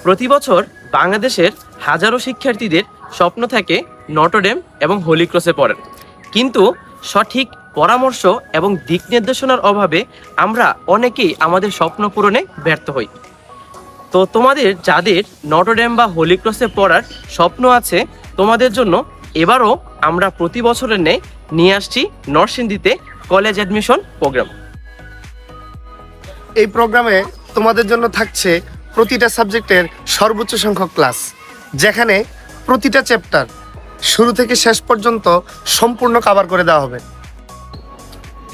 প্রতি বছর বাংলাদেশের হাজারো শিক্ষার্থীদের স্বপ্ন থাকে নটর ডেম এবং হোলি ক্রসে পড়ার, কিন্তু সঠিক পরামর্শ এবং দিক নির্দেশনার অভাবে আমরা অনেকেই আমাদের স্বপ্ন পূরণে ব্যর্থ হই। তো তোমাদের যাদের নটর ডেম বা হোলি ক্রসে পড়ার স্বপ্ন আছে, তোমাদের জন্য এবারও আমরা প্রতি বছরের ন্যায় নিয়ে আসছি নরসিংদীতে কলেজ অ্যাডমিশন প্রোগ্রাম। এই প্রোগ্রামে তোমাদের জন্য থাকছে প্রতিটা সাবজেক্টের সর্বোচ্চ সংখ্যক ক্লাস, যেখানে প্রতিটা চ্যাপ্টার শুরু থেকে শেষ পর্যন্ত সম্পূর্ণ কভার করে দেওয়া হবে।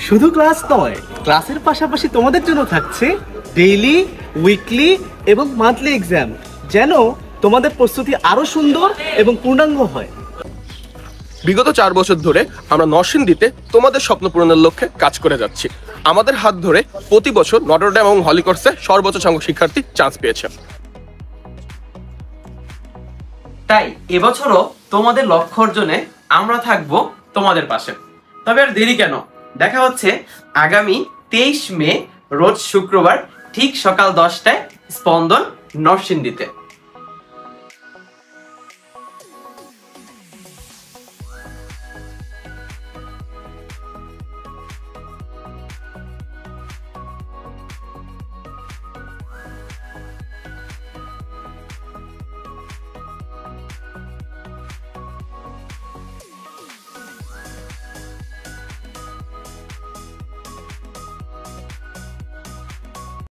শুধু ক্লাস নয়, ক্লাসের পাশাপাশি তোমাদের জন্য থাকছে ডেইলি, উইকলি এবং মান্থলি এক্সাম, যেন তোমাদের প্রস্তুতি আরো সুন্দর এবং পূর্ণাঙ্গ হয়। বিগত 4 বছর ধরে আমরা নরসিংদীতে তোমাদের স্বপ্ন পূরণের লক্ষ্যে কাজ করে যাচ্ছি। আমাদের হাত ধরে প্রতি বছর নটর ডেম এবং হোলি ক্রসে সর্বোচ্চ সংখ্যক শিক্ষার্থী চান্স পেয়েছে। তাই এবছরও তোমাদের লক্ষ্য অর্জনে আমরা থাকবো তোমাদের পাশে। তবে আর দেরি কেন, দেখা হচ্ছে আগামী 23 মে রোজ শুক্রবার ঠিক সকাল 10টায় স্পন্দন নরসিংদীতে।